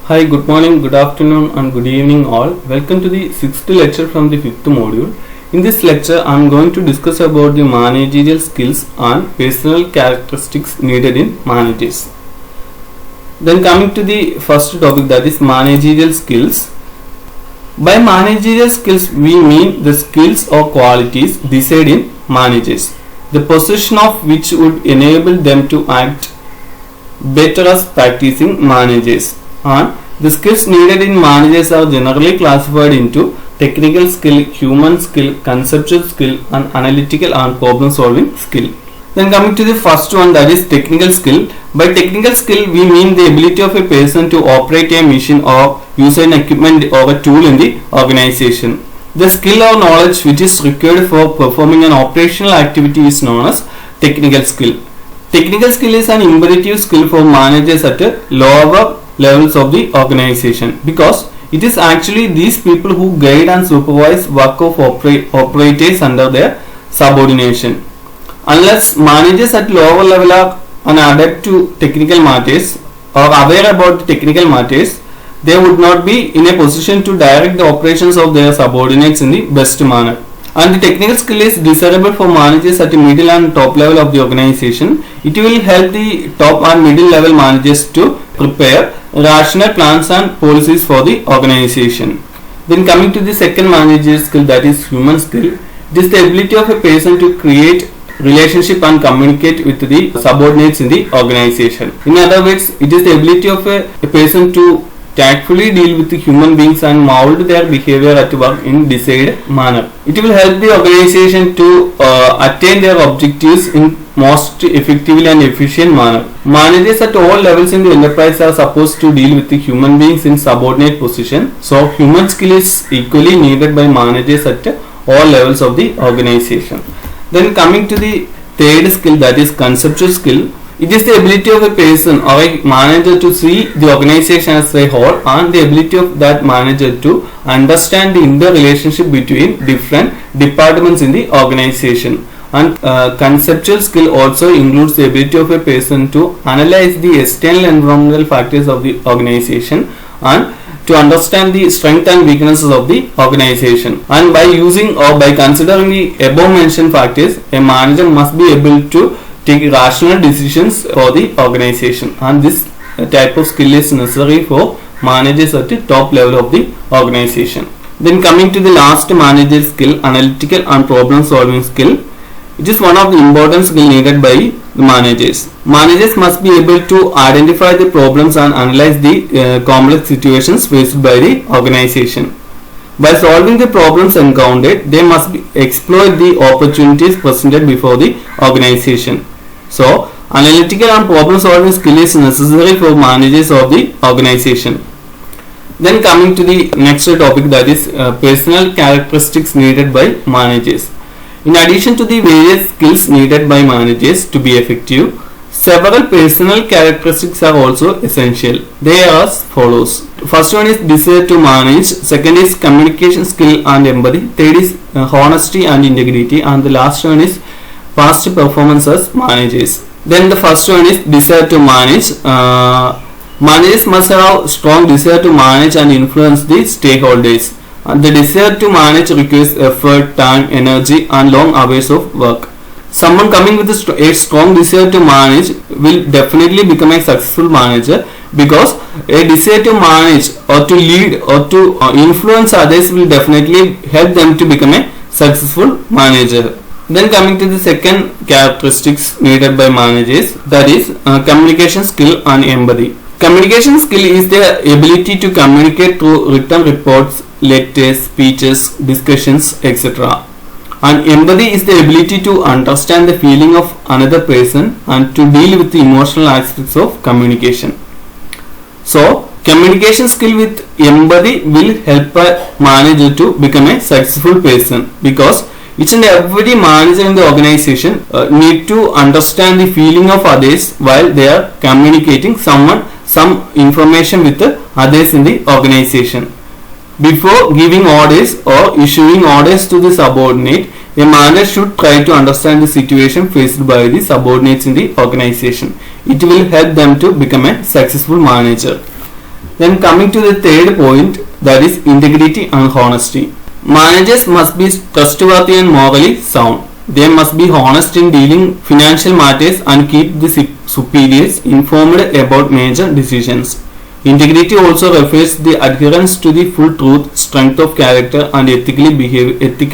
Hi, good morning, good afternoon, and good evening, all. Welcome to the sixth lecture from the fifth module. In this lecture, I am going to discuss about the managerial skills and personal characteristics needed in managers. Then, coming to the first topic, that is managerial skills. By managerial skills, we mean the skills or qualities desired in managers, the possession of which would enable them to act better as practicing managers. And the skills needed in managers are generally classified into technical skill, human skill, conceptual skill, and analytical and problem solving skill. Then coming to the first one, that is technical skill. By technical skill, we mean the ability of a person to operate a machine or use an equipment or a tool in the organization. The skill or knowledge which is required for performing an operational activity is known as technical skill. Technical skill is an imperative skill for managers at a lower levels of the organization, because it is actually these people who guide and supervise work of operators under their subordination. Unless managers at lower level are unadept to technical matters or aware about the technical matters, they would not be in a position to direct the operations of their subordinates in the best manner. And the technical skill is desirable for managers at the middle and top level of the organization. It will help the top and middle level managers to prepare rational plans and policies for the organization. Then coming to the second managerial skill, that is human skill. It is the ability of a person to create relationship and communicate with the subordinates in the organization. In other words, it is the ability of a person to tactfully deal with the human beings and mold their behavior at work in desired manner. It will help the organization to attain their objectives in most effectively and efficient manner. Managers at all levels in the enterprise are supposed to deal with the human beings in subordinate position. So human skill is equally needed by managers at all levels of the organization. Then coming to the third skill, that is conceptual skill. It is the ability of a person or a manager to see the organization as a whole, and the ability of that manager to understand the interrelationship between different departments in the organization. And conceptual skill also includes the ability of a person to analyze the external environmental factors of the organization and to understand the strengths and weaknesses of the organization. And by using or by considering the above mentioned factors, a manager must be able to take rational decisions for the organization, and this type of skill is necessary for managers at the top level of the organization. Then coming to the last managerial skill, analytical and problem solving skill. It is one of the important skills needed by the managers. Managers must be able to identify the problems and analyze the complex situations faced by the organization. By solving the problems encountered, they must exploit the opportunities presented before the organization. So, analytical and problem solving skill is necessary for managers of the organization. Then coming to the next topic, that is personal characteristics needed by managers. In addition to the various skills needed by managers to be effective, several personal characteristics are also essential. They are as follows. First one is desire to manage. Second is communication skill and empathy. Third is honesty and integrity. And the last one is past performance as managers. Then the first one is desire to manage. Managers must have strong desire to manage and influence the stakeholders. And the desire to manage requires effort, time, energy, and long hours of work. Someone coming with a strong desire to manage will definitely become a successful manager, because a desire to manage or to lead or to influence others will definitely help them to become a successful manager. Then coming to the second characteristics needed by managers, that is communication skill and empathy. Communication skill is the ability to communicate through written reports, letters, speeches, discussions, etc. And empathy is the ability to understand the feeling of another person and to deal with the emotional aspects of communication. So, communication skill with empathy will help a manager to become a successful person, because each and every manager in the organization need to understand the feeling of others while they are communicating some information with the others in the organization. Before giving orders or issuing orders to the subordinate, a manager should try to understand the situation faced by the subordinates in the organization. It will help them to become a successful manager. Then coming to the third point, that is integrity and honesty. Managers must be trustworthy and morally sound. They must be honest in dealing financial matters and keep the superiors informed about major decisions. Integrity also refers to the adherence to the full truth, strength of character and ethical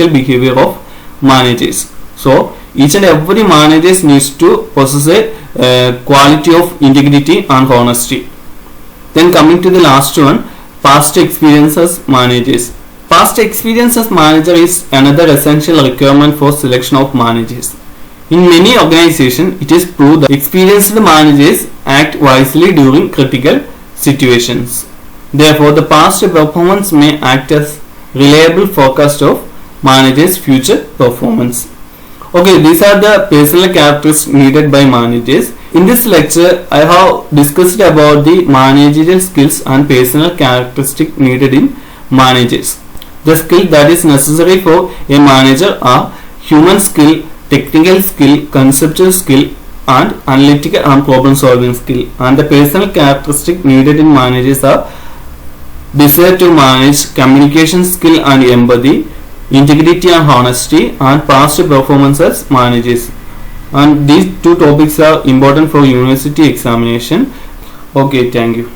behavior of managers. So each and every manager needs to possess a quality of integrity and honesty. Then coming to the last one, past experience as managers. Past experience as manager is another essential requirement for selection of managers. In many organizations, it is proved that experienced managers act wisely during critical situations. Therefore, the past performance may act as reliable forecast of managers' future performance. Okay, these are the personal characteristics needed by managers. In this lecture, I have discussed about the managerial skills and personal characteristics needed in managers. The skill that is necessary for a manager are human skill, technical skill, conceptual skill, and analytical and problem solving skill. And the personal characteristics needed in managers are desire to manage, communication skill and empathy, integrity and honesty, and past performance as managers. And these two topics are important for university examination. Okay, thank you.